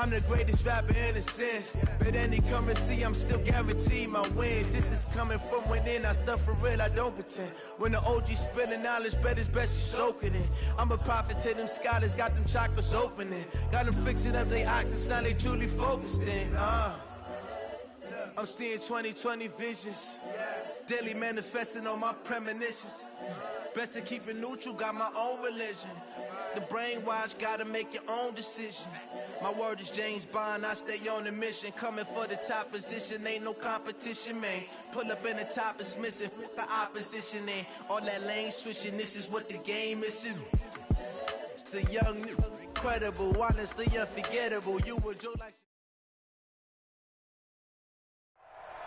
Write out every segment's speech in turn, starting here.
I'm the greatest rapper in a sense. But any currency, I'm still guaranteed my wins. This is coming from within. I stuff for real, I don't pretend. When the OG spilling knowledge, bet it's best you soak it in. I'm a prophet to them scholars, got them chakras opening. Got them fixing up they octaves, now they truly focused in. I'm seeing 2020 visions. Daily manifesting on my premonitions. Best to keep it neutral, got my own religion. The brainwash, gotta make your own decision. My word is James Bond, I stay on the mission. Coming for the top position, ain't no competition, man. Pull up in the top, it's missing, the opposition ain't. All that lane switching, this is what the game is. It's the young, incredible, honestly unforgettable. You would Joe like...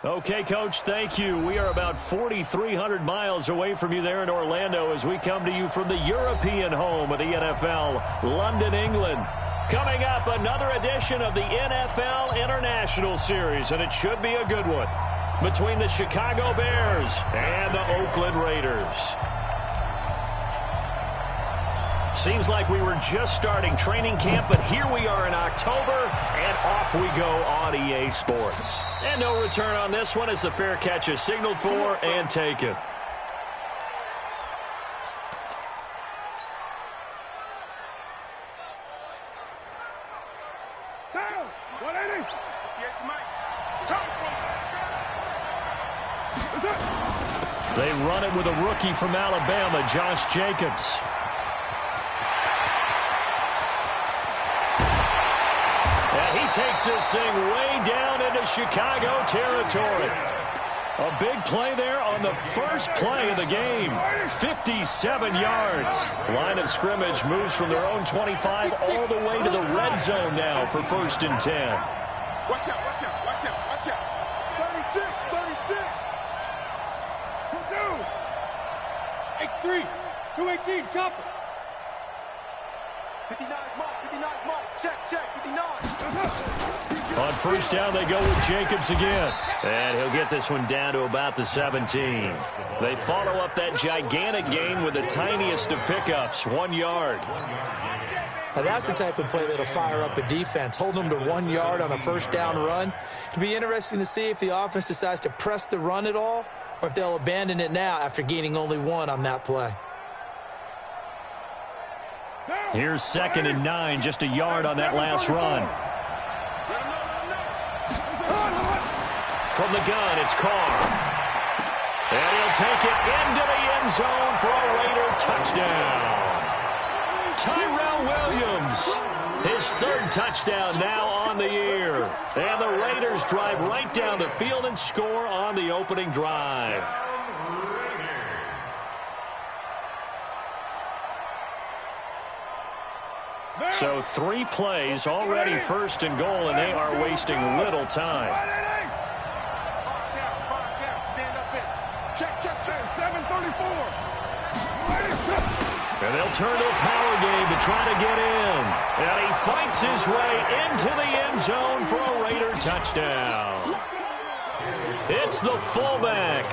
Okay, Coach, thank you. We are about 4,300 miles away from you there in Orlando as we come to you from the European home of the NFL, London, England. Coming up, another edition of the NFL International Series, and it should be a good one, between the Chicago Bears and the Oakland Raiders. Seems like we were just starting training camp, but here we are in October, and off we go on EA Sports. And no return on this one as the fair catch is signaled for and taken. They run it with a rookie from Alabama, Josh Jacobs. And he takes this thing way down into Chicago territory. A big play there on the first play of the game. 57 yards. Line of scrimmage moves from their own 25 all the way to the red zone now for 1st and 10. Watch out, watch out, watch out, watch out. 36, 36. X3, 218, chopper. 59 mark, 59 mark. Check, 59. On 1st down, they go with Jacobs again. And he'll get this one down to about the 17. They follow up that gigantic gain with the tiniest of pickups, 1 yard. Now that's the type of play that'll fire up the defense. Hold them to 1 yard on a 1st down run. It'll be interesting to see if the offense decides to press the run at all, or if they'll abandon it now after gaining only 1 on that play. Here's 2nd and 9, just a yard on that last run. From the gun, it's Carr. And he'll take it into the end zone for a Raider touchdown. Tyrell Williams, his 3rd touchdown now on the year. And the Raiders drive right down the field and score on the opening drive. So 3 plays, already 1st and goal, and they are wasting little time. Check, 734. And they'll turn to a power game to try to get in. And he fights his way into the end zone for a Raider touchdown. It's the fullback.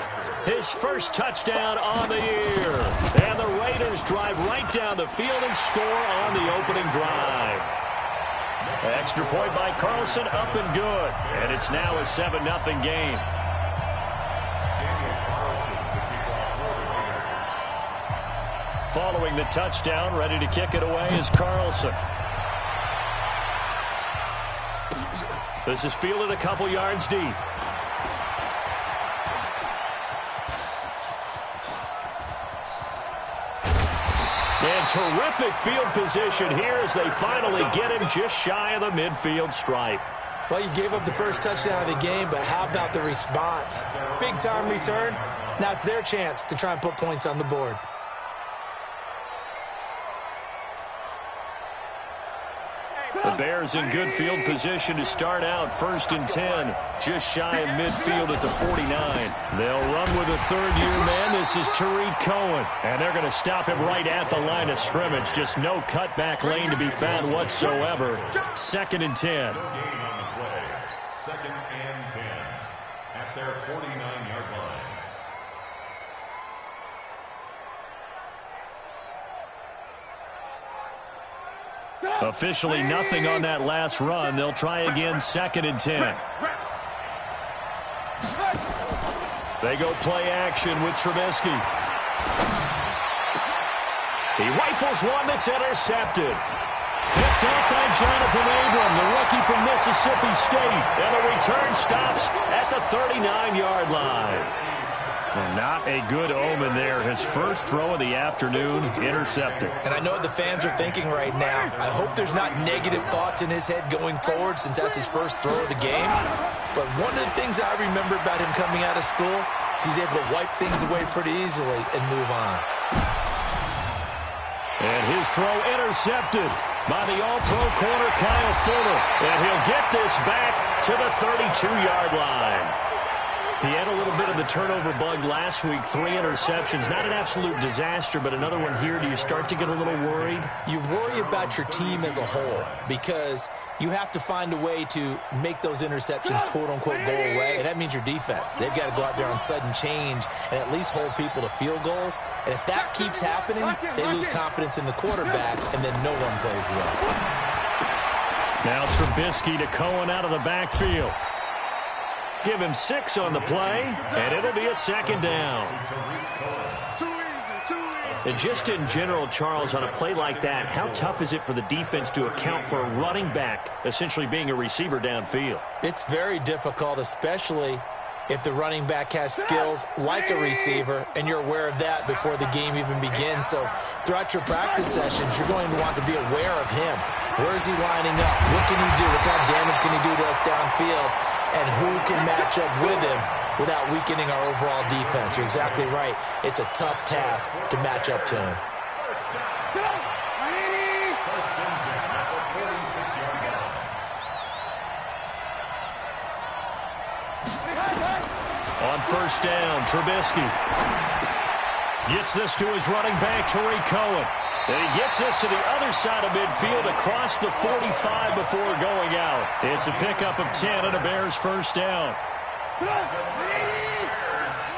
His 1st touchdown on the year. And the Raiders drive right down the field and score on the opening drive. Extra point by Carlson, up and good. And it's now a 7-0 game. Following the touchdown, ready to kick it away is Carlson. This is fielded a couple yards deep. And terrific field position here as they finally get him just shy of the midfield stripe. Well, you gave up the 1st touchdown of the game, but how about the response? Big-time return. Now it's their chance to try and put points on the board. The Bears in good field position to start out 1st and 10, just shy of midfield at the 49. They'll run with a 3rd-year man. This is Tariq Cohen, and they're going to stop him right at the line of scrimmage. Just no cutback lane to be found whatsoever. 2nd and 10. 2nd and 10 at their 49-yard line. Officially nothing on that last run. They'll try again, 2nd and 10. They go play action with Trubisky. He rifles one that's intercepted. Picked up by Jonathan Abram, the rookie from Mississippi State. And the return stops at the 39-yard line. And not a good omen there. His first throw of the afternoon, intercepted. And I know what the fans are thinking right now. I hope there's not negative thoughts in his head going forward since that's his first throw of the game. But one of the things I remember about him coming out of school is he's able to wipe things away pretty easily and move on. And his throw intercepted by the all-pro corner Kyle Fuller. And he'll get this back to the 32-yard line. He had a little bit of the turnover bug last week, 3 interceptions. Not an absolute disaster, but another one here. Do you start to get a little worried? You worry about your team as a whole because you have to find a way to make those interceptions, quote-unquote, go away. And that means your defense. They've got to go out there on sudden change and at least hold people to field goals. And if that keeps happening, they lose confidence in the quarterback, and then no one plays well. Now Trubisky to Cohen out of the backfield. Give him 6 on the play, and it'll be a 2nd down. Too easy. And just in general, Charles, on a play like that, how tough is it for the defense to account for a running back essentially being a receiver downfield? It's very difficult, especially if the running back has skills like a receiver, and you're aware of that before the game even begins. So throughout your practice sessions, you're going to want to be aware of him. Where is he lining up? What can he do? What kind of damage can he do to us downfield? And who can match up with him without weakening our overall defense? You're exactly right. It's a tough task to match up to him. On 1st down, Trubisky gets this to his running back, Tariq Cohen. And he gets this to the other side of midfield across the 45 before going out. It's a pickup of 10 and a Bears 1st down.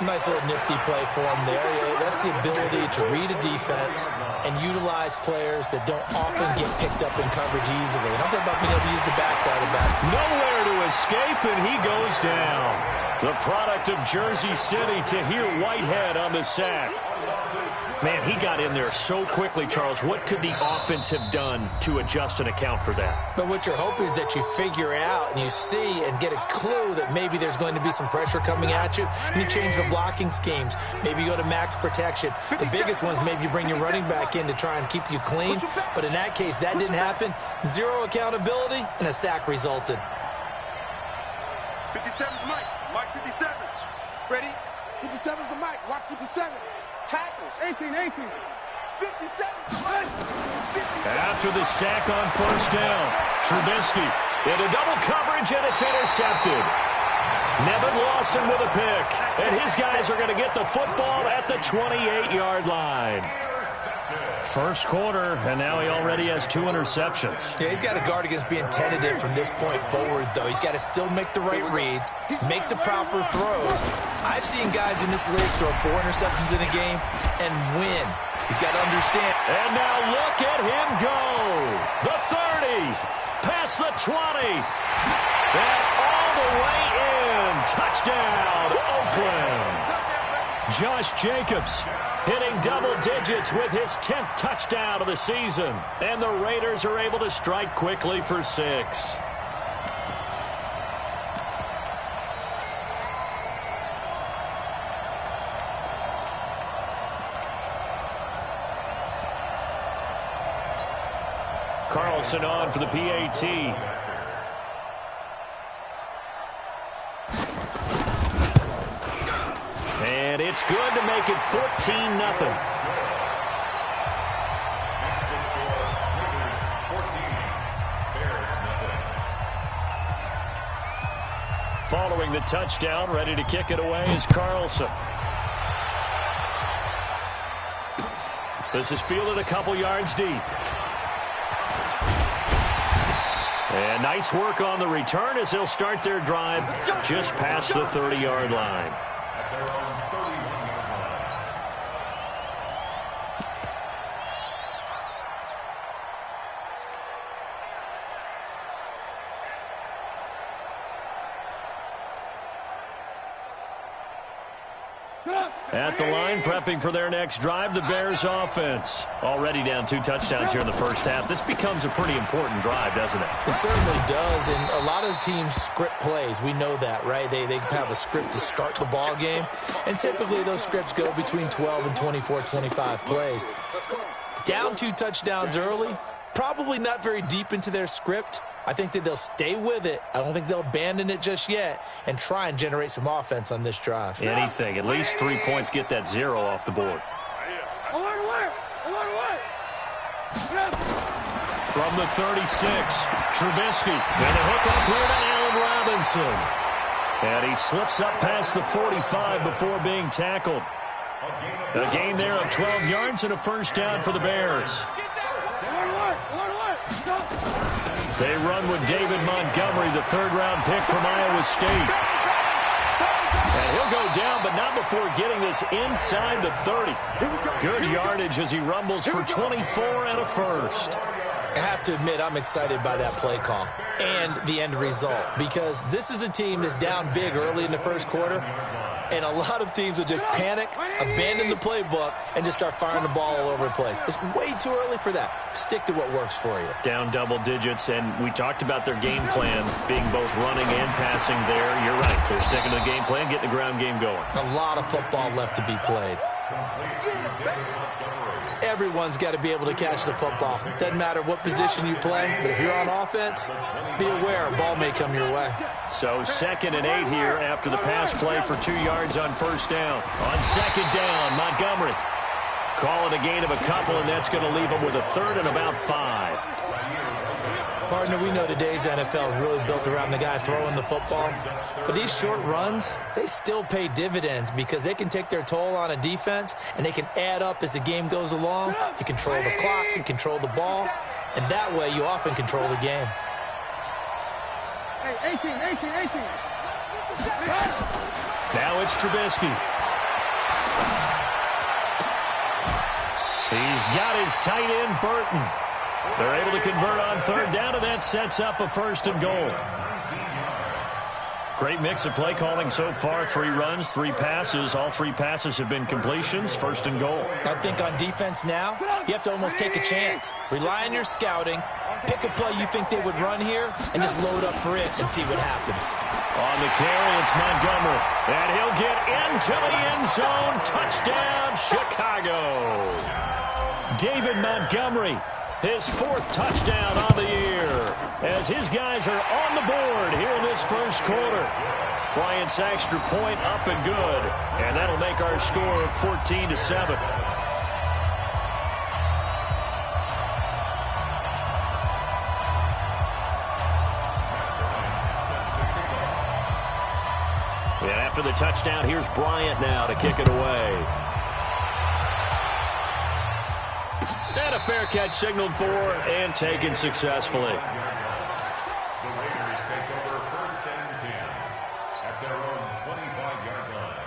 Nice little nifty play for him there. That's the ability to read a defense and utilize players that don't often get picked up in coverage easily. And I'm talking about being able to use the backside of the back. Nowhere to escape, and he goes down. The product of Jersey City, Tahir Whitehead on the sack. Man, he got in there so quickly, Charles. What could the offense have done to adjust and account for that? But what you're hoping is that you figure out and you see and get a clue that maybe there's going to be some pressure coming at you, and you change the blocking schemes. Maybe you go to max protection. The biggest one is maybe you bring your running back in to try and keep you clean. But in that case, that didn't happen. 0 accountability, and a sack resulted. 57's Mike. Mike 57. Ready? 57's the Mike. Watch 57. Tackles. 18. 57. After the sack on 1st down, Trubisky into double coverage, and it's intercepted. Nevin Lawson with a pick, and his guys are going to get the football at the 28-yard line. First quarter, and now he already has 2 interceptions. Yeah, he's got to guard against being tentative from this point forward, though. He's got to still make the right reads, make the proper throws. I've seen guys in this league throw 4 interceptions in a game and win. He's got to understand. And now look at him go. The 30, past the 20, and all the way in. Touchdown, Oakland. Josh Jacobs hitting double digits with his 10th touchdown of the season. And the Raiders are able to strike quickly for 6. Carlson on for the PAT. And it's good to make it 14-0. Following the touchdown, ready to kick it away is Carlson. This is fielded a couple yards deep. And nice work on the return as they'll start their drive just past the 30-yard line. At the line, prepping for their next drive, the Bears offense. Already down 2 touchdowns here in the first half. This becomes a pretty important drive, doesn't it? It certainly does, and a lot of teams script plays. We know that, right? They have a script to start the ball game, and typically those scripts go between 12 and 24, 25 plays. Down 2 touchdowns early, probably not very deep into their script. I think that they'll stay with it. I don't think they'll abandon it just yet and try and generate some offense on this drive. Anything. At least 3 points, get that 0 off the board. From the 36, Trubisky. And a hook up here to Allen Robinson. And he slips up past the 45 before being tackled. A gain there of 12 yards and a first down for the Bears. They run with David Montgomery, the 3rd-round pick from Iowa State. And he'll go down, but not before getting this inside the 30. Good yardage as he rumbles for 24 and a first. I have to admit, I'm excited by that play call and the end result, because this is a team that's down big early in the first quarter, and a lot of teams will just panic, abandon the playbook, and just start firing the ball all over the place. It's way too early for that. Stick to what works for you. Down double digits, and we talked about their game plan being both running and passing there. You're right. They're sticking to the game plan, getting the ground game going. A lot of football left to be played. Everyone's got to be able to catch the football. Doesn't matter what position you play, but if you're on offense, be aware a ball may come your way. So 2nd and 8 here after the pass play for 2 yards on first down. On 2nd down, Montgomery calling a gain of a couple, and that's going to leave him with a 3rd and about 5. Partner, we know today's NFL is really built around the guy throwing the football. But these short runs, they still pay dividends because they can take their toll on a defense, and they can add up as the game goes along. You control the clock, you control the ball, and that way you often control the game. Hey, 18. Now it's Trubisky. He's got his tight end, Burton. They're able to convert on 3rd down, and that sets up a 1st and goal. Great mix of play calling so far. 3 runs, 3 passes. All 3 passes have been completions. 1st and goal. I think on defense now, you have to almost take a chance. Rely on your scouting. Pick a play you think they would run here, and just load up for it and see what happens. On the carry, it's Montgomery. And he'll get into the end zone. Touchdown, Chicago. David Montgomery, his 4th touchdown on the year, as his guys are on the board here in this first quarter. Bryant's extra point up and good, and that'll make our score 14-7. And after the touchdown, here's Bryant now to kick it away. And a fair catch signaled for and taken successfully. The Raiders take over 1st and 10 at their own 25-yard line.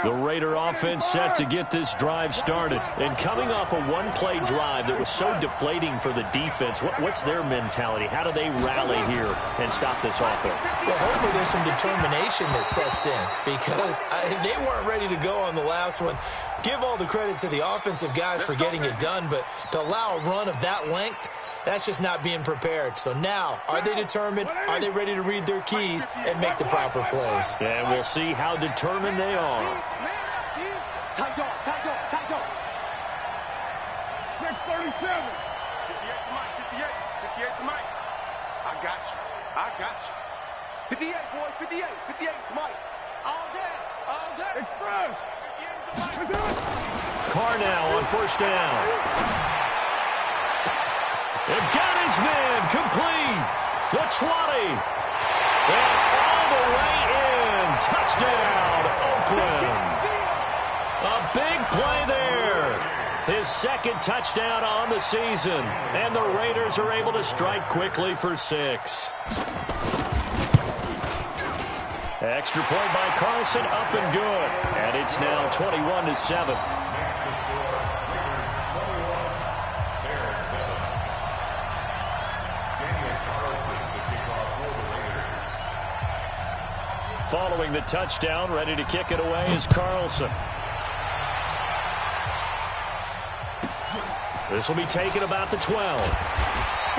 The Raider offense set to get this drive started. And coming off a one-play drive that was so deflating for the defense, what's their mentality? How do they rally here and stop this offense? Well, hopefully there's some determination that sets in, because they weren't ready to go on the last one. Give all the credit to the offensive guys for getting it done, but to allow a run of that length, that's just not being prepared. So now, are they determined? Are they ready to read their keys and make the proper plays? And we'll see how determined they are. Tight dog. 637. 58 to Mike. 58 to Mike. I got you. 58, boys. 58 to Mike. All day. Express. Carr now on first down. It got his man complete. The 20. And all the way in. Touchdown, Oakland. A big play there. His 2nd touchdown on the season. And the Raiders are able to strike quickly for 6. Extra point by Carlson, up and good. And it's now 21-7. Following the touchdown, ready to kick it away is Carlson. This will be taken about the 12.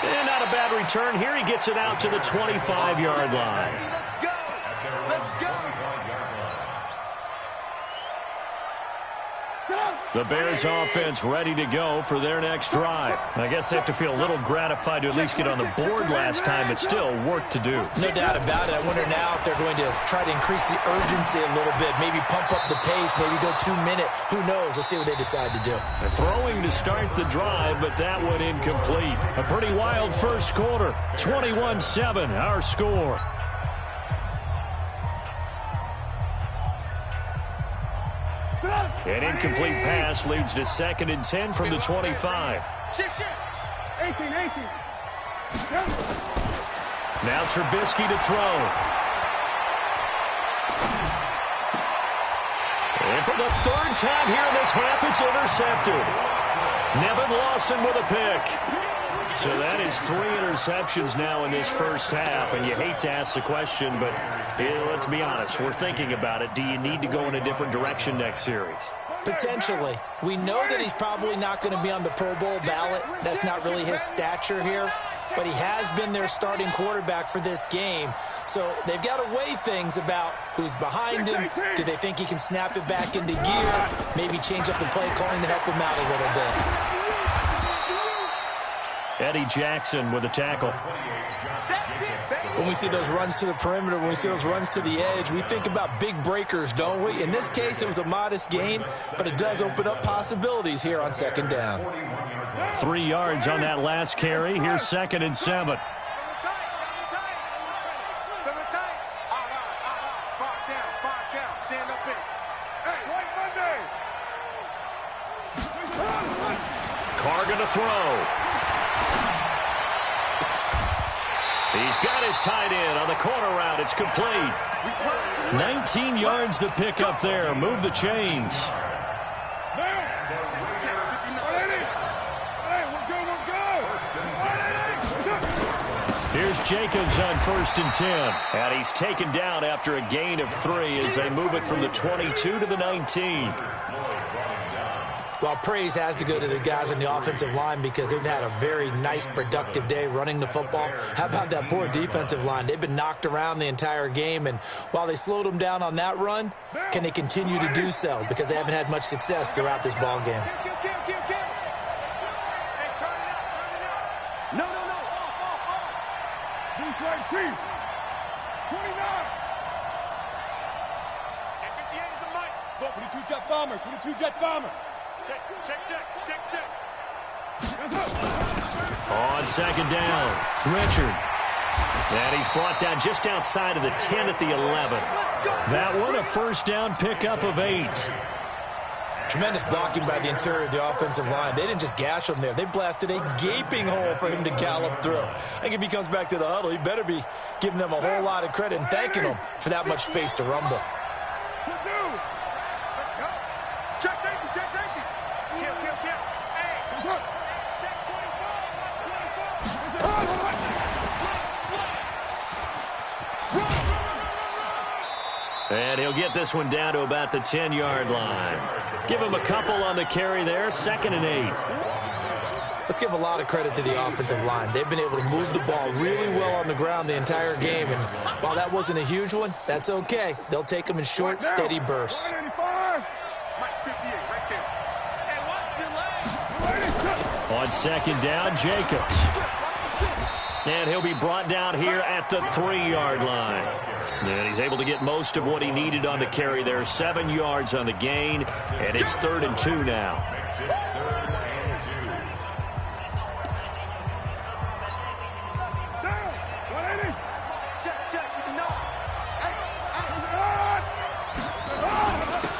And not a bad return here. He gets it out to the 25-yard line. Let's go! Let's go! The Bears offense ready to go for their next drive. I guess they have to feel a little gratified to at least get on the board last time, but still work to do. No doubt about it. I wonder now if they're going to try to increase the urgency a little bit, maybe pump up the pace, maybe go 2-minute. Who knows? Let's see what they decide to do. They're throwing to start the drive, but that one incomplete. A pretty wild first quarter. 21-7, our score. An incomplete pass leads to 2nd and 10 from the 25. 18. Now Trubisky to throw. And for the 3rd time here in this half, it's intercepted. Nevin Lawson with a pick. So that is 3 interceptions now in this first half, and you hate to ask the question, but let's be honest, we're thinking about it. Do you need to go in a different direction next series? Potentially. We know that he's probably not going to be on the Pro Bowl ballot. That's not really his stature here, but he has been their starting quarterback for this game. So they've got to weigh things about who's behind him. Do they think he can snap it back into gear? Maybe change up the play calling to help him out a little bit. Eddie Jackson with a tackle. When we see those runs to the perimeter, when we see those runs to the edge, we think about big breakers, don't we? In this case, it was a modest gain, but it does open up possibilities here on 2nd down. 3 yards on that last carry. Here's 2nd and 7. Stand up in. Hey, White Monday. Carr gonna throw. He's got his tight end on the corner route. It's complete. 19 yards to pick up there. Move the chains. Here's Jacobs on 1st and 10. And he's taken down after a gain of 3 as they move it from the 22 to the 19. Well, praise has to go to the guys on the offensive line because they've had a very nice, productive day running the football. How about that poor defensive line? They've been knocked around the entire game, and while they slowed them down on that run, can they continue to do so? Because they haven't had much success throughout this ball game. No. Who's right, Chief? 29. And 58 is a mic. Go, 22 jet bomber, 22 jet bomber. Check. On 2nd down, Richard. And he's brought down just outside of the 10 at the 11. That one a 1st down pickup of 8. Tremendous blocking by the interior of the offensive line. They didn't just gash him there. They blasted a gaping hole for him to gallop through. I think if he comes back to the huddle, he better be giving them a whole lot of credit and thanking them for that much space to rumble. Check safety. Kill. Hey. Check 24. And he'll get this one down to about the 10-yard line. Give him a couple on the carry there. 2nd and 8. Let's give a lot of credit to the offensive line. They've been able to move the ball really well on the ground the entire game. And while that wasn't a huge one, that's okay. They'll take them in short, steady bursts. On 2nd down, Jacobs. And he'll be brought down here at the 3-yard line. And he's able to get most of what he needed on the carry there. 7 yards on the gain, and it's 3rd and 2 now.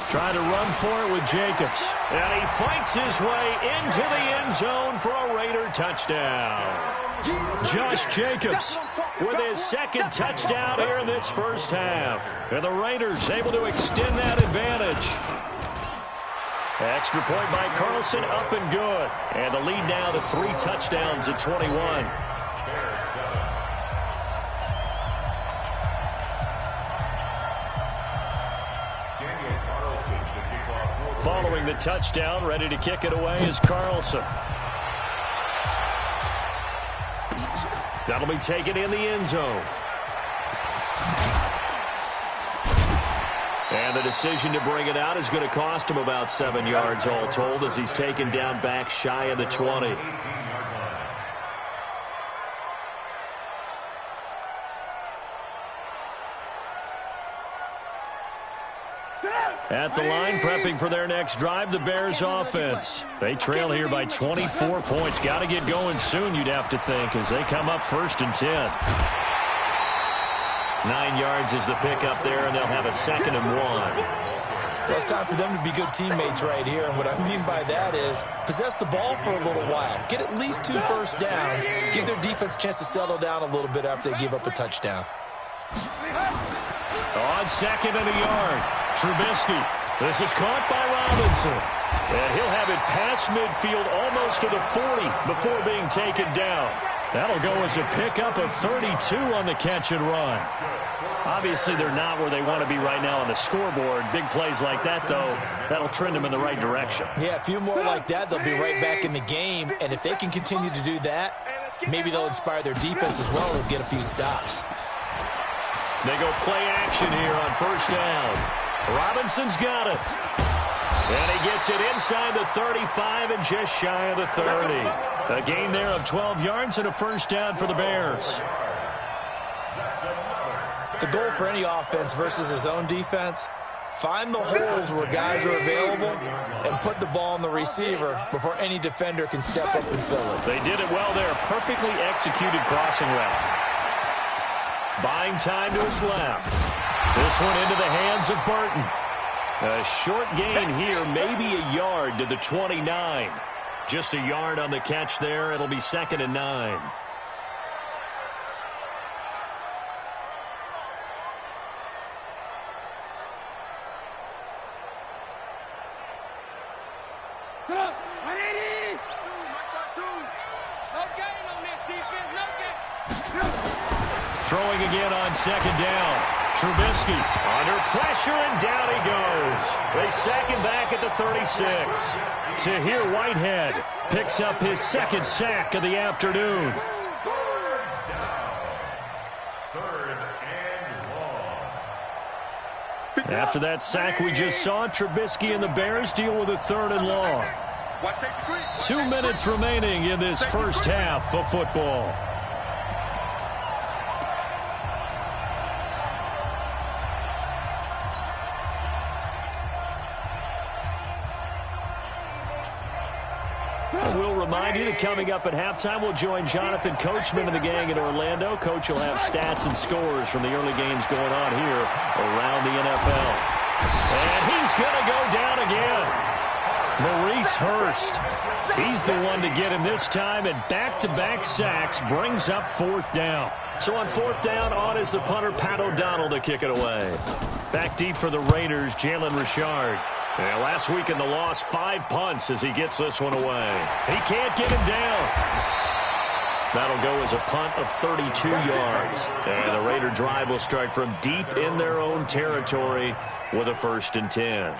Trying to run for it with Jacobs. And he fights his way into the end zone for a Raider touchdown. Josh Jacobs with his 2nd touchdown here in this first half. And the Raiders able to extend that advantage. Extra point by Carlson, up and good. And the lead now to 3 touchdowns at 21. Following the touchdown, ready to kick it away is Carlson. That'll be taken in the end zone. And the decision to bring it out is going to cost him about 7 yards all told as he's taken down back shy of the 20. At the line, prepping for their next drive, the Bears offense. They trail here by 24 points. Got to get going soon, you'd have to think, as they come up 1st and 10. 9 yards is the pickup there, and they'll have a 2nd and 1. Well, it's time for them to be good teammates right here, and what I mean by that is possess the ball for a little while. Get at least 2 first downs. Give their defense a chance to settle down a little bit after they give up a touchdown. On 2nd and a yard, Trubisky. This is caught by Robinson. And he'll have it past midfield almost to the 40 before being taken down. That'll go as a pickup of 32 on the catch and run. Obviously, they're not where they want to be right now on the scoreboard. Big plays like that, though, that'll trend them in the right direction. Yeah, a few more like that, they'll be right back in the game. And if they can continue to do that, maybe they'll inspire their defense as well and get a few stops. They go play action here on 1st down. Robinson's got it. And he gets it inside the 35 and just shy of the 30. A gain there of 12 yards and a 1st down for the Bears. The goal for any offense versus his own defense, find the holes where guys are available and put the ball on the receiver before any defender can step up and fill it. They did it well there. Perfectly executed crossing route. Buying time to his left. This one into the hands of Burton. A short gain here, maybe a yard to the 29. Just a yard on the catch there. It'll be 2nd and 9. Throwing again on 2nd down. Trubisky under pressure, and down he goes. They sack him back at the 36. Tahir Whitehead picks up his 2nd sack of the afternoon. 3rd and long. After that sack we just saw, Trubisky and the Bears deal with a 3rd and long. 2 minutes remaining in this first half of football. And we'll remind you that coming up at halftime, we'll join Jonathan Coachman and the gang in Orlando. Coach will have stats and scores from the early games going on here around the NFL. And he's going to go down again. Maurice Hurst. He's the one to get him this time, and back-to-back sacks brings up 4th down. So on 4th down, on is the punter, Pat O'Donnell, to kick it away. Back deep for the Raiders, Jalen Richard. And last week in the loss, 5 punts as he gets this one away. He can't get him down. That'll go as a punt of 32 yards. And the Raider drive will start from deep in their own territory with a 1st and 10.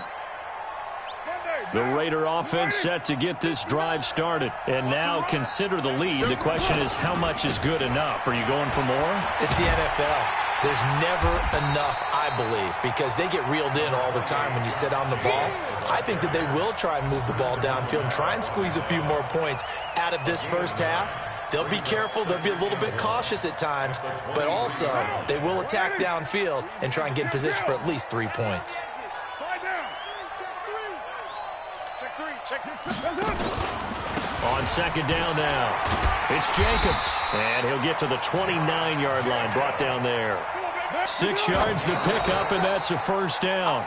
The Raider offense set to get this drive started. And now consider the lead. The question is, how much is good enough? Are you going for more? It's the NFL. There's never enough, I believe, because they get reeled in all the time when you sit on the ball. I think that they will try and move the ball downfield and try and squeeze a few more points out of this first half. They'll be careful. They'll be a little bit cautious at times, but also they will attack downfield and try and get in position for at least 3 points. On 2nd down now, it's Jacobs, and he'll get to the 29-yard line, brought down there. 6 yards the pickup, and that's a 1st down.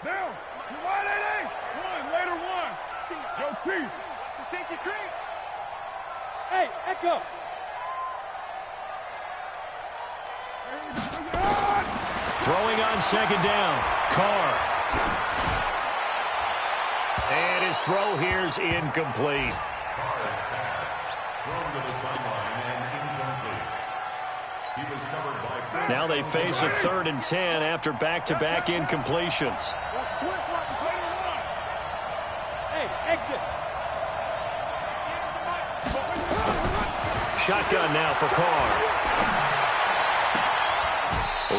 Down. You wide, 88. 1, later 1. Yo, Chief. It's a safety creep. Hey, Echo. Throwing on 2nd down, Carr. And his throw here's incomplete. Carr is passed. Thrown to the sideline and incomplete. He was covered by... Now they face a 3rd and 10 after back-to-back incompletions. Hey, exit. Shotgun now for Carr.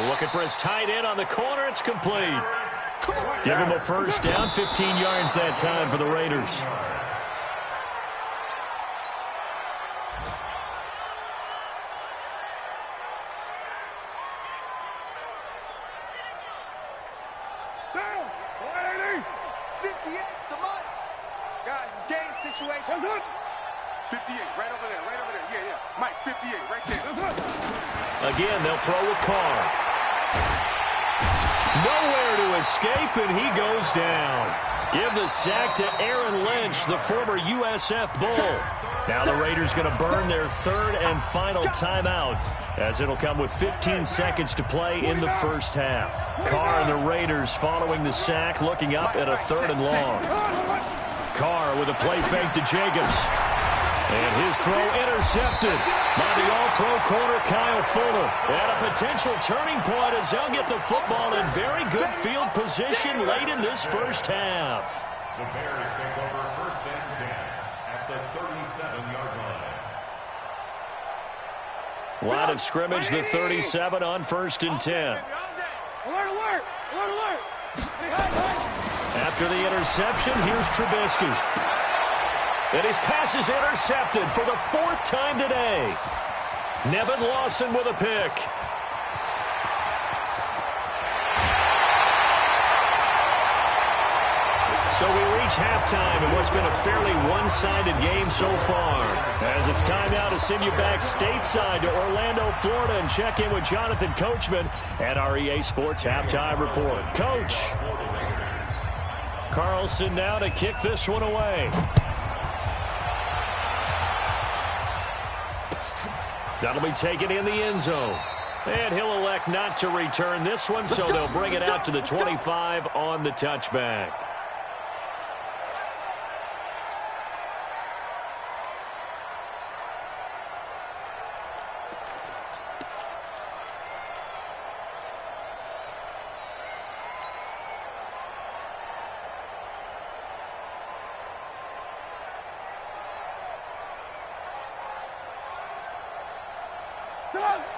Looking for his tight end on the corner. It's complete. Give him a first down. 15 yards that time for the Raiders. Guys, it's game situation. 58, right over there, right over there. Yeah, yeah. Mike, 58, right there. Again, they'll throw with Carr. Nowhere to escape, and he goes down. Give the sack to Aaron Lynch, the former USF Bull. Now the Raiders going to burn their 3rd and final timeout, as it'll come with 15 seconds to play in the first half. Carr and the Raiders following the sack, looking up at a 3rd and long. Carr with a play fake to Jacobs. And his throw intercepted by the all-pro corner Kyle Fuller. And a potential turning point as they'll get the football in very good field position late in this first half. The Bears take over 1st and 10 at the 37-yard line. Line of scrimmage, the 37 on 1st and 10. Alert, alert, alert, alert. After the interception, here's Trubisky. And his pass is intercepted for the 4th time today. Nevin Lawson with a pick. So we reach halftime in what's been a fairly one-sided game so far. As it's time now to send you back stateside to Orlando, Florida, and check in with Jonathan Coachman at our EA Sports Halftime Report. Coach. Carlson now to kick this one away. That'll be taken in the end zone. And he'll elect not to return this one, so they'll bring it out to the 25 on the touchback.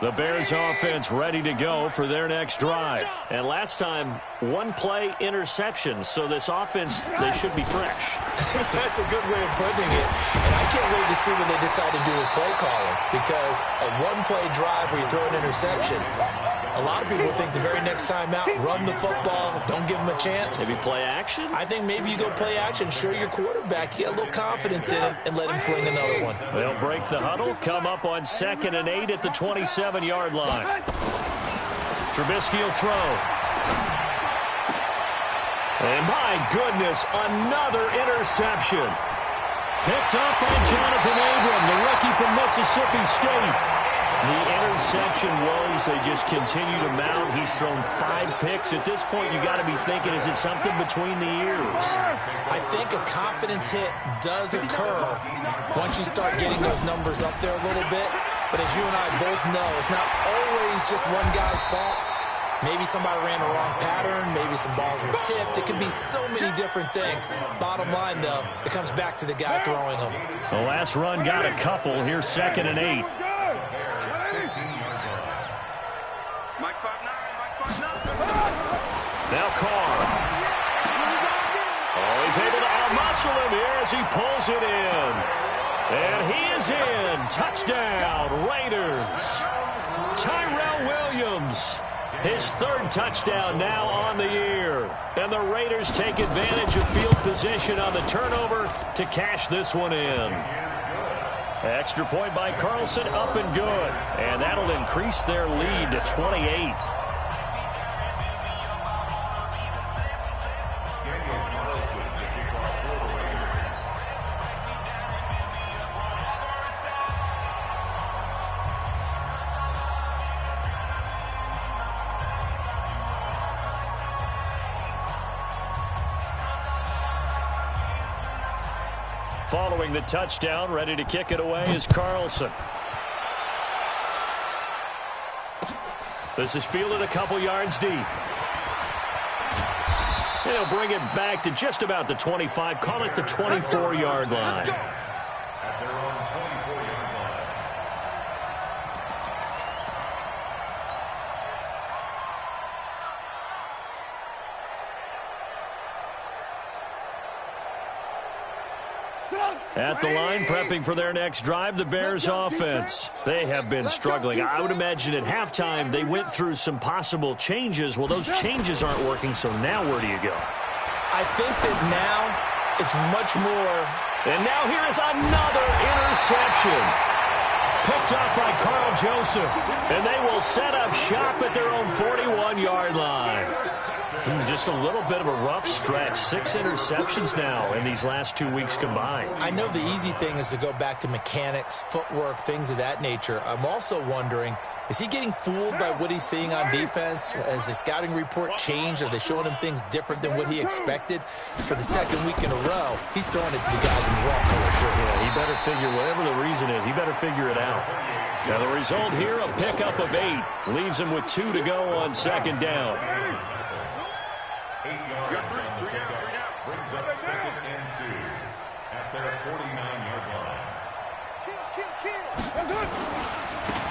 The Bears offense ready to go for their next drive. And last time, 1-play interception. So this offense, they should be fresh. That's a good way of putting it. And I can't wait to see what they decide to do with play calling. Because a 1-play drive where you throw an interception, a lot of people think the very next time out, run the football, don't give them a chance. Maybe play action? I think maybe you go play action, show your quarterback, you get a little confidence in him, and let him fling another one. They'll break the huddle, come up on 2nd and 8 at the 27-yard line. Trubisky will throw. And my goodness, another interception. Picked up by Jonathan Abram, the rookie from Mississippi State. The interception woes, they just continue to mount. He's thrown 5 picks. At this point, you got to be thinking, is it something between the ears? I think a confidence hit does occur once you start getting those numbers up there a little bit. But as you and I both know, it's not always just one guy's fault. Maybe somebody ran the wrong pattern. Maybe some balls were tipped. It could be so many different things. Bottom line, though, it comes back to the guy throwing them. The last run got a couple. Here's 2nd and 8. Mike 5'9", Now Carr. Oh, he's able to out-muscle him here as he pulls it in. And he is in. Touchdown, Raiders. Tyrell Williams. His 3rd touchdown now on the year. And the Raiders take advantage of field position on the turnover to cash this one in. Extra point by Carlson, up and good. And that'll increase their lead to 28. Following the touchdown, ready to kick it away is Carlson. This is fielded a couple yards deep. And he'll bring it back to just about the 25, call it the 24-yard line. At their own 24-yard line. At the line, prepping for their next drive, the Bears offense. They have been struggling. I would imagine at halftime they went through some possible changes. Well, those changes aren't working, so now where do you go? I think that now it's much more. And now here is another interception. Picked up by Carl Joseph. And they will set up shop at their own 41-yard line. Just a little bit of a rough stretch. 6 interceptions now in these last 2 weeks combined. I know the easy thing is to go back to mechanics, footwork, things of that nature. I'm also wondering, is he getting fooled by what he's seeing on defense? Has the scouting report changed? Are they showing him things different than what he expected? For the second week in a row, he's throwing it to the guys in the wrong color shirt. Yeah, he better figure, whatever the reason is, he better figure it out. Now the result here, a pickup of 8. Leaves him with 2 to go on second down. 8 yards on the pickup. Brings up 2nd and 2 at their 49-yard line.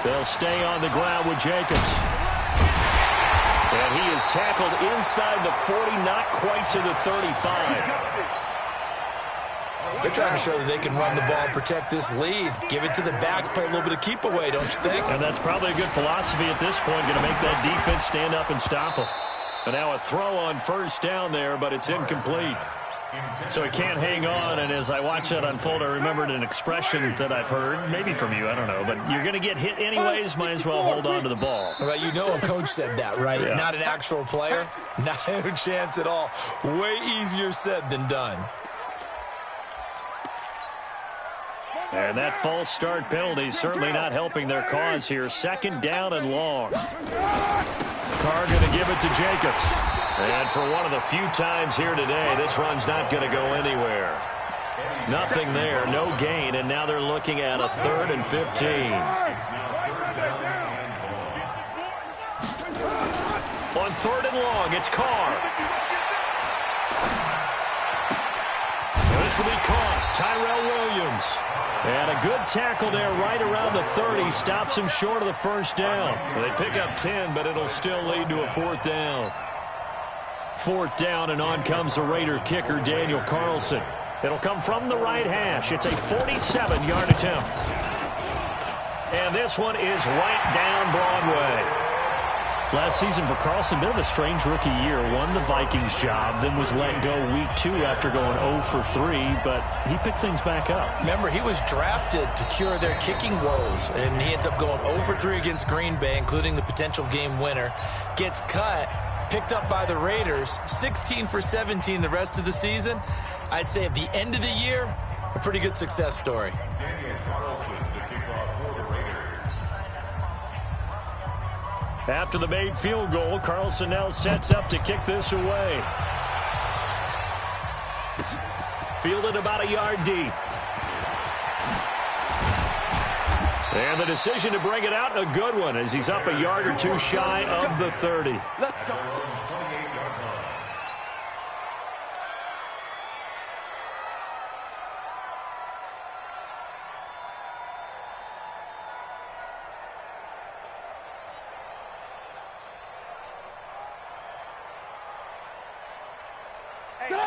They'll stay on the ground with Jacobs. And he is tackled inside the 40, not quite to the 35. They're trying to show that they can run the ball and protect this lead. Give it to the backs, play a little bit of keep away, don't you think? And that's probably a good philosophy at this point, going to make that defense stand up and stop them. And now a throw on first down there, but it's incomplete. So he can't hang on, and as I watch that unfold, I remembered an expression that I've heard, maybe from you, I don't know, but you're going to get hit anyways, might as well hold on to the ball. Well, you know a coach said that, right? Yeah. Not an actual player. Not a chance at all. Way easier said than done. And that false start penalty certainly not helping their cause here. 2nd down and long. Carr going to give it to Jacobs. And for one of the few times here today, this run's not going to go anywhere. Nothing there, no gain, and now they're looking at a 3rd and 15. On 3rd and long, it's Carr. And this will be caught. Tyrell Williams. And a good tackle there right around the 30. Stops him short of the first down. They pick up 10, but it'll still lead to a 4th down. 4th down, and on comes the Raider kicker, Daniel Carlson. It'll come from the right hash. It's a 47-yard attempt. And this one is right down Broadway. Last season for Carlson, bit of a strange rookie year. Won the Vikings job, then was let go week 2 after going 0 for 3, but he picked things back up. Remember, he was drafted to cure their kicking woes, and he ends up going 0 for 3 against Green Bay, including the potential game winner. Gets cut, picked up by the Raiders, 16 for 17 the rest of the season. I'd say at the end of the year, a pretty good success story. Daniel Carlson to kick off for the Raiders. After the made field goal, Carlson now sets up to kick this away. Fielded about a yard deep. And the decision to bring it out, a good one, as he's up a yard or 2 shy of the 30. Let's go. 28-yard line.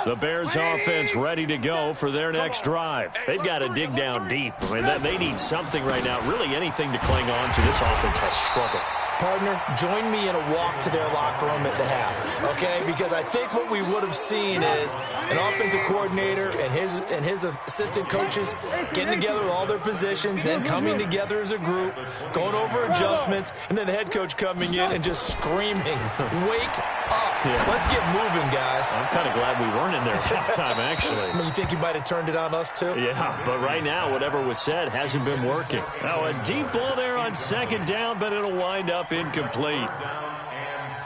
The Bears offense ready to go for their next drive. They've got to dig down deep. I mean, they need something right now. Really anything to cling on to. This offense has struggled. Partner, join me in a walk to their locker room at the half, okay? Because I think what we would have seen is an offensive coordinator and his assistant coaches getting together with all their positions, then coming together as a group, going over adjustments, and then the head coach coming in and just screaming, "Wake up. Yeah. Let's get moving, guys." I'm kind of glad we weren't in there at halftime, actually. I mean, you think you might have turned it on us, too? Yeah, but right now, whatever was said hasn't been working. Now, a deep ball there on 2nd down, but it'll wind up incomplete. Down and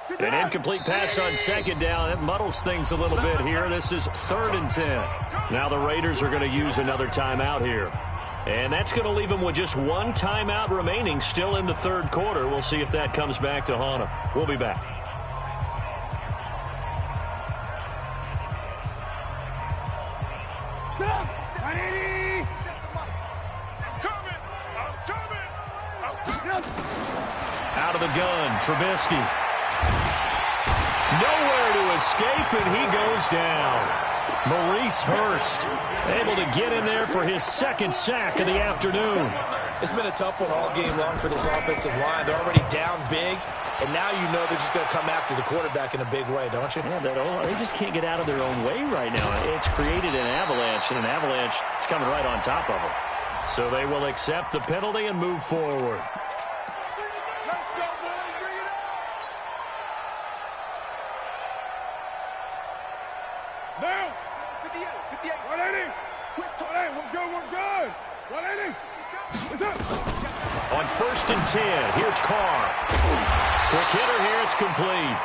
10. An incomplete pass on second down. That muddles things a little bit here. This is 3rd and 10. Now the Raiders are going to use another timeout here. And that's going to leave them with just one timeout remaining still in the third quarter. We'll see if that comes back to haunt them. We'll be back. Out of the gun, Trubisky. Nowhere to escape, and he goes down. Maurice Hurst able to get in there for his second sack of the afternoon. It's been a tough one all game long for this offensive line. They're already down big, and now you know they're just going to come after the quarterback in a big way, don't you? Yeah, they just can't get out of their own way right now. It's created an avalanche, and an avalanche is coming right on top of them. So they will accept the penalty and move forward. On 1st and 10, here's Carr. Quick hitter here, it's complete.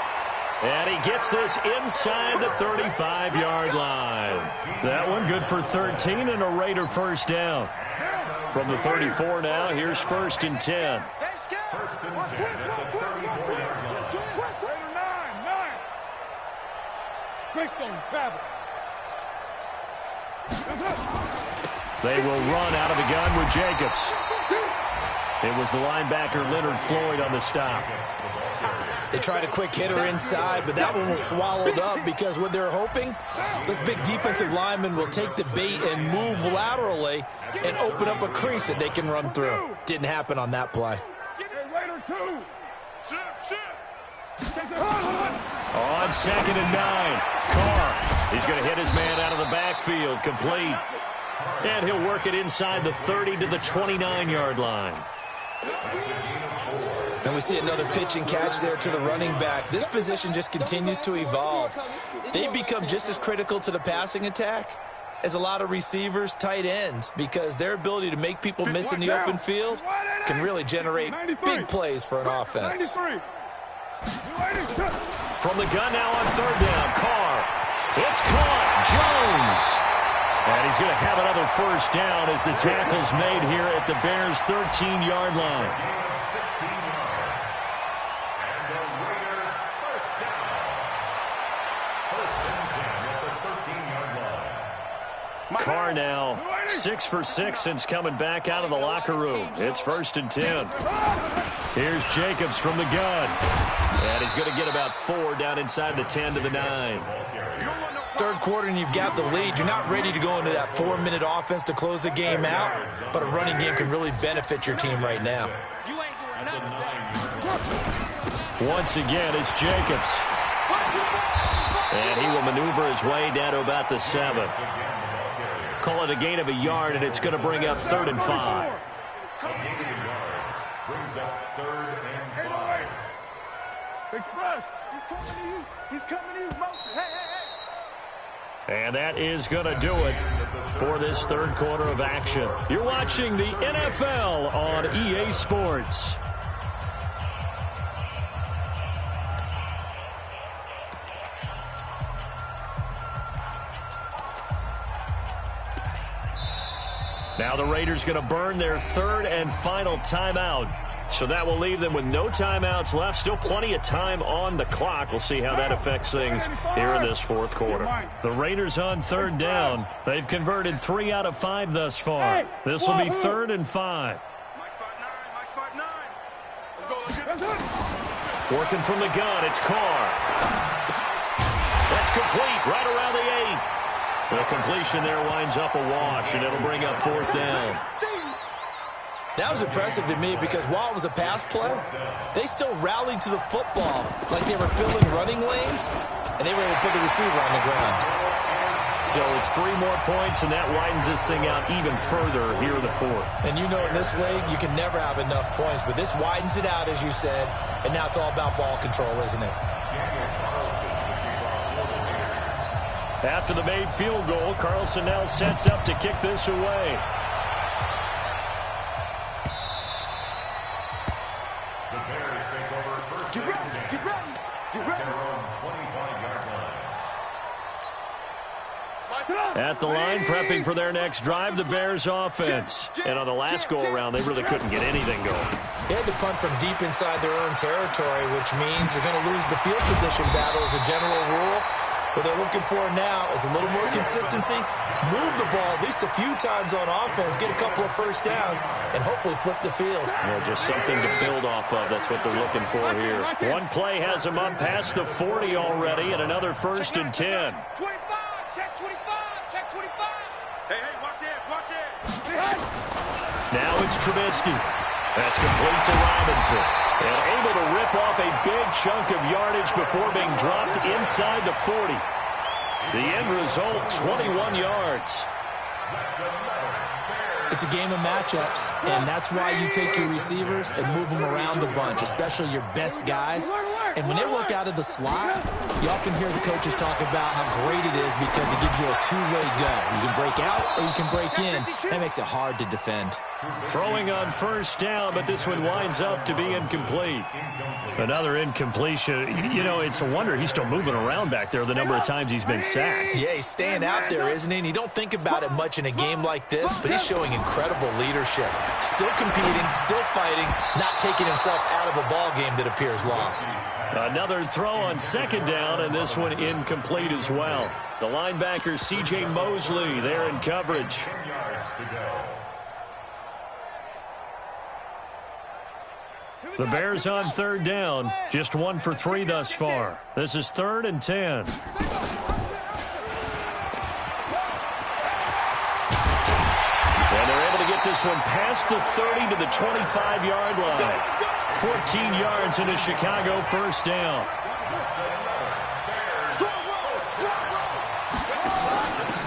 And he gets this inside the 35-yard line. That one good for 13 and a Raider first down. From the 34 now, here's 1st and 10. 1st and 10 at the 34-yard line. Greystone travel. They will run out of the gun with Jacobs. It was the linebacker Leonard Floyd on the stop. They tried a quick hitter inside, but that one was swallowed up because what they're hoping, this big defensive lineman will take the bait and move laterally and open up a crease that they can run through. Didn't happen on that play. On 2nd and 9, Carr. He's going to hit his man out of the backfield, complete. And he'll work it inside the 30 to the 29-yard line. And we see another pitch and catch there to the running back. This position just continues to evolve. They become just as critical to the passing attack as a lot of receivers, tight ends, because their ability to make people miss in the open field can really generate big plays for an offense. From the gun now on 3rd down, Carr. It's caught. Jones. And he's going to have another first down as the tackle's made here at the Bears' 13-yard line. 16 yards. And the Raider first down. 1st and 10 at the 13-yard line. Carr now 6 for 6 since coming back out of the locker room. It's 1st and 10. Here's Jacobs from the gun. And he's going to get about 4 down inside the 10 to the 9. Third quarter and you've got the lead. You're not ready to go into that 4-minute offense to close the game out, but a running game can really benefit your team right now. Once again, it's Jacobs. And he will maneuver his way down to about the 7. Call it a gain of a yard, and it's going to bring up 3rd and 5. Brings up 3rd and 5. Express. He's coming to you. He's coming to you. Motion. Hey, hey, hey. And that is going to do it for this third quarter of action. You're watching the NFL on EA Sports. Now the Raiders going to burn their 3rd and final timeout. So that will leave them with no timeouts left. Still plenty of time on the clock. We'll see how that affects things here in this 4th quarter. The Raiders on 3rd down. They've converted 3 out of 5 thus far. This will be 3rd and 5. Working from the gun, it's Carr. That's complete right around the 8. The completion there winds up a wash, and it'll bring up 4th down. That was impressive to me because while it was a pass play, they still rallied to the football like they were filling running lanes, and they were able to put the receiver on the ground. So it's 3 more points, and that widens this thing out even further here in the 4th. And you know in this league, you can never have enough points, but this widens it out, as you said, and now it's all about ball control, isn't it? After the made field goal, Carlson now sets up to kick this away. Get ready, get ready, get At the line, prepping for their next drive, the Bears offense. And on the last go-around, they really couldn't get anything going. They had to punt from deep inside their own territory, which means you're going to lose the field position battle as a general rule. What they're looking for now is a little more consistency, move the ball at least a few times on offense, get a couple of first downs, and hopefully flip the field. Well, just something to build off of. That's what they're looking for here. One play has them up past the 40 already, and another 1st and 10. 25, check 25, check 25. Hey, watch it. Now it's Trubisky. That's complete to Robinson. And able to rip off a big chunk of yardage before being dropped inside the 40. The end result, 21 yards. It's a game of matchups, and that's why you take your receivers and move them around a bunch, especially your best guys. And when they work out of the slot, you often hear the coaches talk about how great it is because it gives you a two-way go. You can break out or you can break in. That makes it hard to defend. Throwing on 1st down, but this one winds up to be incomplete. Another incompletion. You know, it's a wonder he's still moving around back there the number of times he's been sacked. Yeah, he's staying out there, isn't he? And you don't think about it much in a game like this, but he's showing incredible leadership. Still competing, still fighting, not taking himself out of a ball game that appears lost. Another throw on 2nd down, and this one incomplete as well. The linebacker, C.J. Mosley, there in coverage. 10 yards to go. The Bears on 3rd down, just 1 for 3 thus far. This is 3rd and 10. And they're able to get this one past the 30 to the 25-yard line. 14 yards into Chicago, 1st down.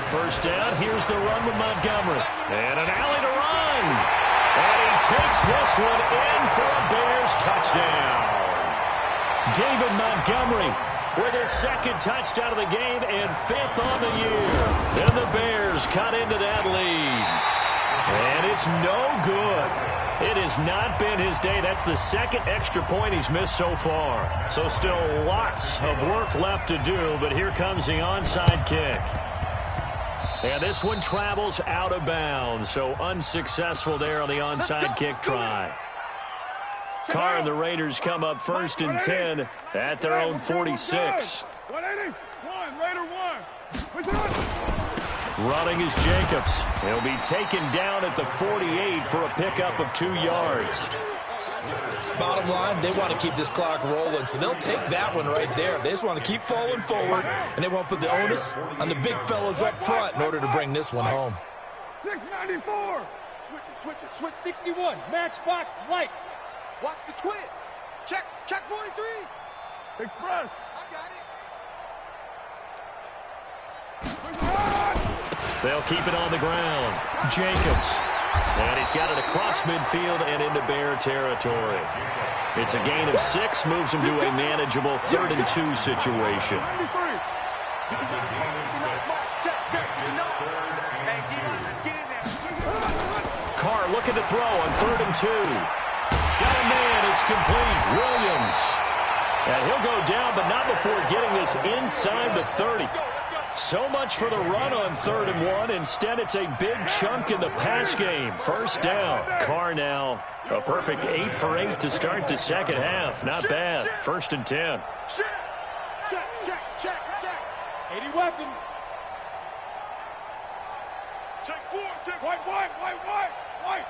First down, here's the run with Montgomery. And an alley to run. And he takes this one in for a Bears touchdown. David Montgomery with his 2nd touchdown of the game and 5th on the year. And the Bears cut into that lead. And it's no good. It has not been his day. That's the 2nd extra point he's missed so far. So still lots of work left to do, but here comes the onside kick. And this one travels out of bounds, so unsuccessful there on the onside kick try. Carr and the Raiders come up 1st and 10 at their own 46. 180, Raider 1. Running is Jacobs. He'll be taken down at the 48 for a pickup of 2 yards. Bottom line, they want to keep this clock rolling, so they'll take that one right there. They just want to keep falling forward, and they won't put the onus on the big fellas up front in order to bring this one home. 694. Switch 61. Matchbox lights. Watch the twins. Check 43. Express. I got it. They'll keep it on the ground. Jacobs. And he's got it across midfield and into Bear territory. It's a gain of 6, moves him to a manageable 3rd and 2 situation. Carr looking to throw on 3rd and 2. Got a man, it's complete. Williams. And he'll go down, but not before getting this inside the 30. So much for the run on 3rd and 1. Instead, it's a big chunk in the pass game. 1st down. Carr now a perfect 8 for 8 to start the 2nd half. Not bad. 1st and 10. Check. 80 weapon. Check 4. White.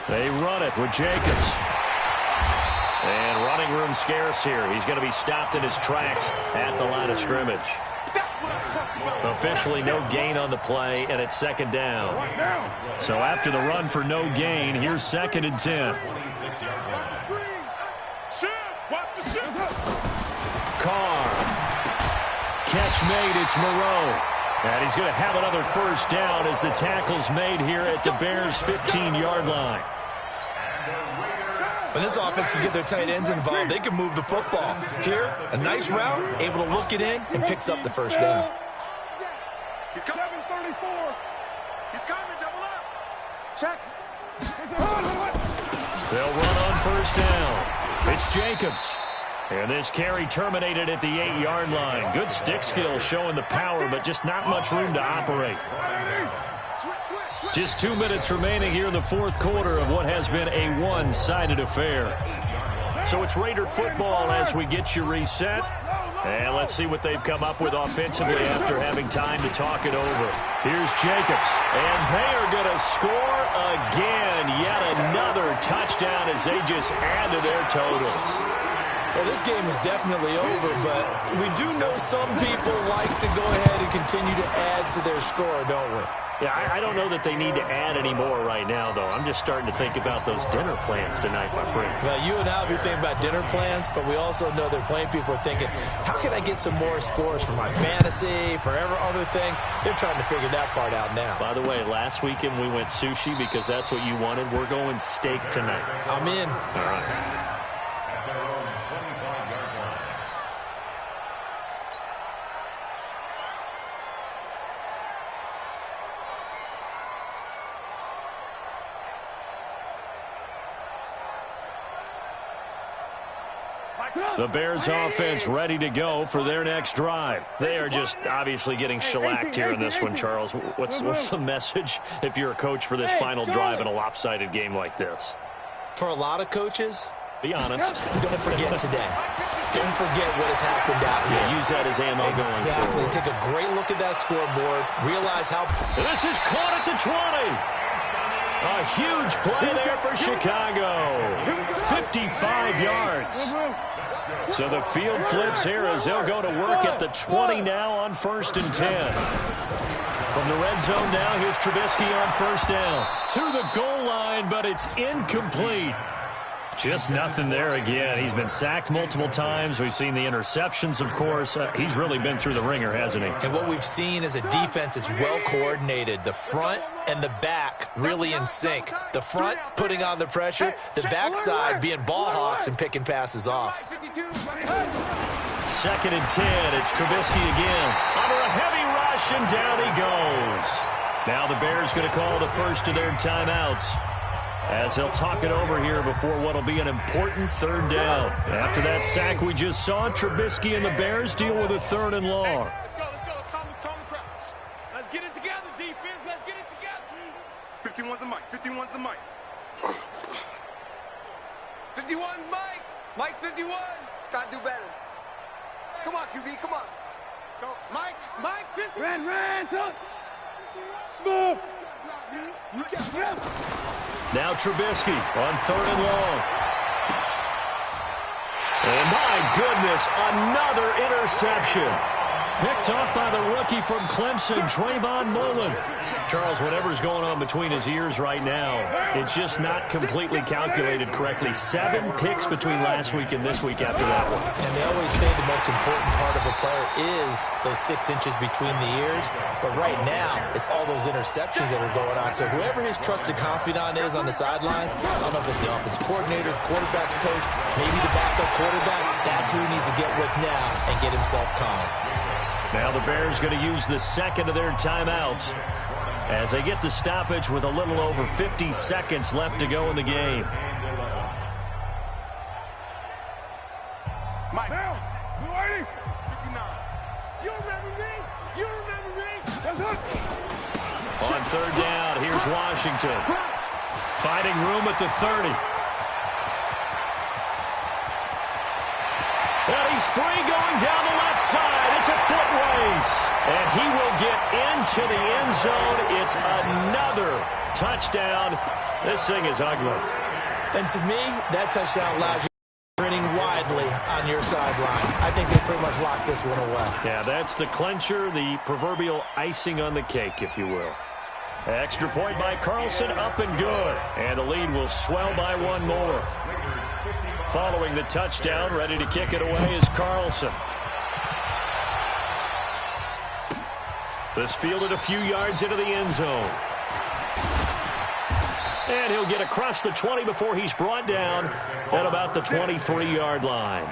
They run it with Jacobs. And running room scarce here. He's going to be stopped in his tracks at the line of scrimmage. Officially no gain on the play, and it's 2nd down. So after the run for no gain, here's 2nd and 10. Carr. Catch made, it's Moreau. And he's going to have another 1st down as the tackle's made here at the Bears' 15-yard line. When this offense can get their tight ends involved, they can move the football. Here, a nice route, able to look it in, and picks up the 1st down. He's coming. 734. He's coming. Double up. Check. They'll run on 1st down. It's Jacobs. And this carry terminated at the 8-yard line. Good stick skill showing the power, but just not much room to operate. Just 2 minutes remaining here in the fourth quarter of what has been a one-sided affair. So it's Raider football as we get you reset. And let's see what they've come up with offensively after having time to talk it over. Here's Jacobs. And they are going to score again. Yet another touchdown as they just add to their totals. Well, this game is definitely over, but we do know some people like to go ahead and continue to add to their score, don't we? Yeah, I don't know that they need to add any more right now, though. I'm just starting to think about those dinner plans tonight, my friend. Well, you and I will be thinking about dinner plans, but we also know they're playing people are thinking, how can I get some more scores for my fantasy, for other things? They're trying to figure that part out now. By the way, last weekend we went sushi because that's what you wanted. We're going steak tonight. I'm in. All right. The Bears offense ready to go for their next drive. They are just obviously getting shellacked here in this one, Charles. What's the message if you're a coach for this final drive in a lopsided game like this? For a lot of coaches, be honest. Don't forget today. Don't forget what has happened out here. Yeah, use that as ammo going forward. Exactly. Take a great look at that scoreboard. Realize how... And this is caught at the 20. A huge play there for Chicago. 55 yards. So the field flips here as they'll go to work at the 20 now on 1st and 10. From the red zone now, here's Trubisky on 1st down. To the goal line, but it's incomplete. Just nothing there again. He's been sacked multiple times. We've seen the interceptions, of course. He's really been through the ringer, hasn't he? And what we've seen is a defense that's well coordinated. The front and the back really in sync. The front putting on the pressure. The backside being ball hawks and picking passes off. 2nd and 10. It's Trubisky again. Under a heavy rush, and down he goes. Now the Bears going to call the first of their timeouts, as they'll talk it over here before what will be an important 3rd down. After that sack we just saw, Trubisky and the Bears deal with a 3rd and long. Let's go. Calm the crowds. Let's get it together, defense. Let's get it together. 51's the mic. 51's the mic. 51's Mike. Mike 51. Gotta do better. Come on, QB. Come on. Let's go. Mike 50. Ran, son. Smooth. You got him. Now Trubisky on 3rd and long. And my goodness, another interception. Picked off by the rookie from Clemson, Trayvon Mullen. Charles, whatever's going on between his ears right now, it's just not completely calculated correctly. 7 picks between last week and this week after that one. And they always say the most important part of a player is those 6 inches between the ears. But right now, it's all those interceptions that are going on. So whoever his trusted confidant is on the sidelines, I don't know if it's the offense coordinator, the quarterback's coach, maybe the backup quarterback, that's who he needs to get with now and get himself calm. Now the Bears going to use the 2nd of their timeouts as they get the stoppage with a little over 50 seconds left to go in the game. Mike. Now, 280. 59. You remember me? You remember me? That's it. On 3rd down, here's Washington. Finding room at the 30. And he's free going down the left side. It's a foot race. And he will get into the end zone. It's another touchdown. This thing is ugly. And to me, that touchdown allows you grinning widely on your sideline. I think they pretty much locked this one away. Yeah, that's the clincher, the proverbial icing on the cake, if you will. Extra point by Carlson, up and good. And the lead will swell by 1 more. Following the touchdown, ready to kick it away is Carlson. This fielded a few yards into the end zone. And he'll get across the 20 before he's brought down at about the 23-yard line.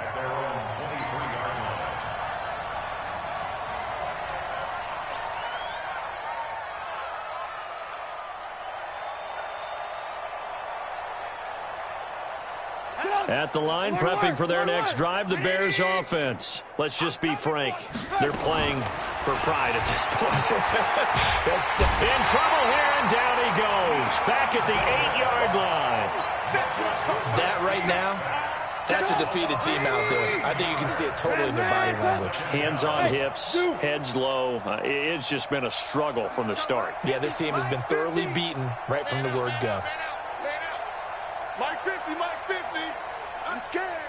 At the line, prepping for their next drive, the Bears offense. Let's just be frank. They're playing for pride at this point. In trouble here, and down he goes. Back at the 8-yard line. That right now, that's a defeated team out there. I think you can see it totally in their body language. Hands on hips, heads low. It's just been a struggle from the start. Yeah, this team has been thoroughly beaten right from the word go. Mike 50, Mike 50. I'm scared.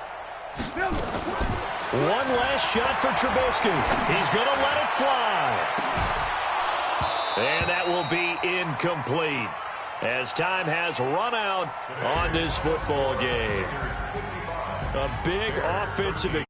One last shot for Trubisky. He's going to let it fly. And that will be incomplete as time has run out on this football game. A big offensive